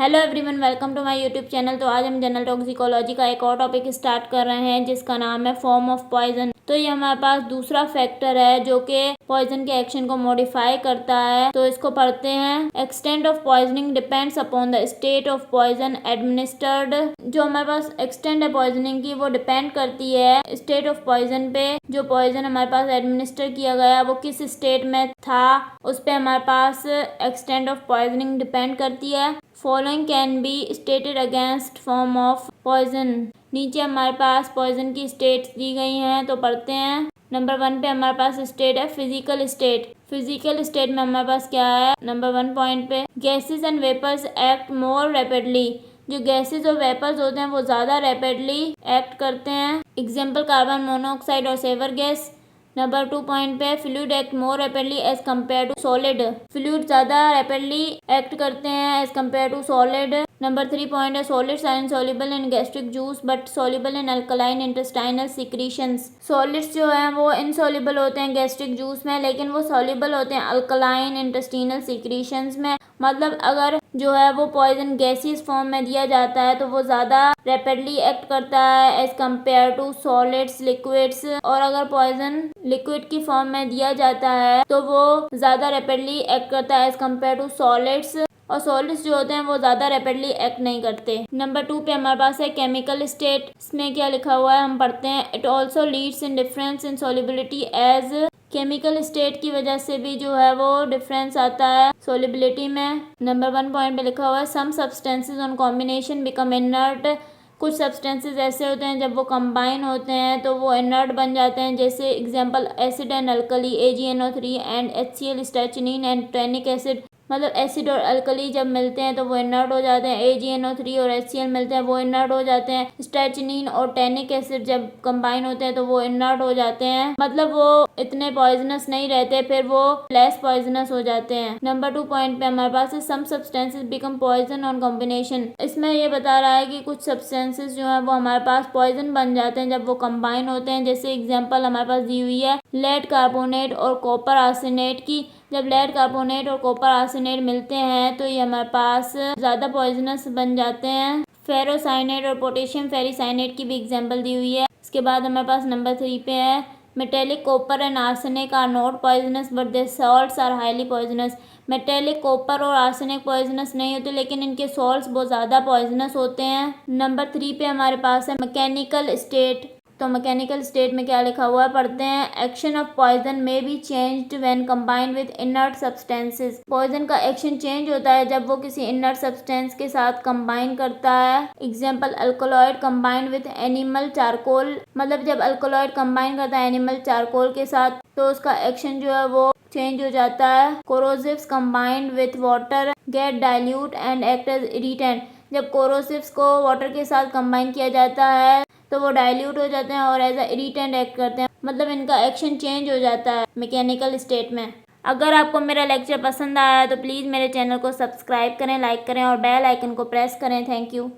Hello everyone, welcome to my YouTube channel. तो आज हम जनरल टॉक्सिकोलॉजी का एक और टॉपिक स्टार्ट कर रहे हैं जिसका नाम है फॉर्म ऑफ पॉइजन। तो ये हमारे पास दूसरा फैक्टर है जो कि पॉइजन के एक्शन को मॉडिफाई करता है। तो इसको पढ़ते हैं। Extent of poisoning depends upon the state of poison administered. जो हमारे पास एक्सटेंट है पॉइजनिंग की वो डिपेंड करती है स्टेट ऑफ पॉइजन पे। जो पॉइजन हमारे पास एडमिनिस्टर किया गया वो किस स्टेट में था उस पे हमारे पास एक्सटेंट ऑफ पॉइजनिंग डिपेंड करती है। Following can be stated against form of poison. नीचे हमारे पास पॉइजन की स्टेट्स दी गई हैं तो पढ़ते हैं। नंबर 1 पे हमारे पास स्टेट है फिजिकल स्टेट। फिजिकल स्टेट में हमारे पास क्या है, नंबर 1 पॉइंट पे gases and vapours act more rapidly. जो गैसेस और वेपर्स होते हैं वो ज़्यादा रैपिडली एक्ट करते हैं। एग्जाम्पल कार्बन मोनोऑक्साइड और सेवर गैस। नंबर 2 पॉइंट पे fluid act more rapidly as compare to solid. Fluid ज़्यादा रैपिडली एक्ट करते हैं as compare to solid. Number 3 point है solids are insoluble in gastric juice but soluble in alkaline intestinal secretions. Solids जो हैं वो insoluble होते हैं gastric juice में, लेकिन वो सॉल्युबल होते हैं अल्कलाइन इंटेस्टाइनल सिक्रीशंस में। मतलब अगर जो है वो पॉइजन गैसियस फॉर्म में दिया जाता है तो वो ज़्यादा रैपिडली एक्ट करता है as compare to solids liquids. और अगर पॉइजन लिक्विड की फॉर्म में दिया जाता है तो वो ज़्यादा रैपिडली एक्ट करता है एज कम्पेयर टू सॉलिड्स। और सॉलिड्स जो होते हैं वो ज़्यादा रैपिडली एक्ट नहीं करते। नंबर 2 पे हमारे पास है केमिकल स्टेट। इसमें क्या लिखा हुआ है हम पढ़ते हैं। It also leads in difference in solubility as. Chemical state की वजह से भी जो है वो डिफरेंस आता है सॉल्युबिलिटी में। नंबर 1 पॉइंट पे लिखा हुआ है some substances on combination become inert. कुछ सब्सटेंसेस ऐसे होते हैं जब वो कंबाइन होते हैं तो वो इनर्ट बन जाते हैं, जैसे example acid and alkali AgNO3 and HCl strychnine and tannic acid. मतलब एसिड और अल्कली जब मिलते हैं तो वो इनर्ट हो जाते हैं। AgNO3 और HCl मिलते हैं वो इनर्ट हो जाते हैं। स्ट्रेचनिन और टैनिक एसिड जब कंबाइन होते हैं तो वो इनर्ट हो जाते हैं। मतलब वो इतने पॉइजनस नहीं रहते, फिर वो लेस पॉइजनस हो जाते हैं। नंबर 2 पॉइंट पे हमारे पास है some substances become poison on combination. इसमें ये बता रहा है कि कुछ सब्सटेंसेस जो है वो हमारे पास पॉइजन बन जाते हैं जब वो कंबाइन होते हैं। जैसे एग्जाम्पल हमारे पास दी हुई है लेड कार्बोनेट और कॉपर आर्सेनेट की। जब लेड कार्बोनेट और कॉपर आर्सेनेट मिलते हैं तो ये हमारे पास ज़्यादा पॉइजनस बन जाते हैं। फेरोसाइनेट और पोटेशियम फेरिसाइनेट की भी एग्जाम्पल दी हुई है। इसके बाद हमारे पास नंबर 3 पे है metallic copper and arsenic are not poisonous but their salts are highly poisonous. Metallic copper और आर्सेनिक पॉइजनस नहीं होते लेकिन इनके सॉल्ट्स बहुत ज़्यादा पॉइजनस होते हैं। नंबर 3 पे हमारे पास है मैकेनिकल स्टेट। तो मैकेनिकल स्टेट में क्या लिखा हुआ है पढ़ते हैं। एक्शन ऑफ पॉइजन में be changed when combined with inert substances. Poison का एक्शन चेंज होता है जब वो किसी इनर्ट सब्सटेंस के साथ कंबाइन करता है। Example alkaloid combined with animal charcoal. मतलब जब अल्कोलॉइड कंबाइन करता है एनिमल चारकोल के साथ तो उसका एक्शन जो है वो चेंज हो जाता है। Corrosives combined with water get dilute and act as irritant. जब कोरोसिव्स को वाटर के साथ कंबाइन किया जाता है तो वो डाइल्यूट हो जाते हैं और एज अ इरिटेंट एक्ट करते हैं। मतलब इनका एक्शन चेंज हो जाता है मैकेनिकल स्टेट में। अगर आपको मेरा लेक्चर पसंद आया तो प्लीज़ मेरे चैनल को सब्सक्राइब करें, लाइक करें और बेल आइकन को प्रेस करें। Thank you.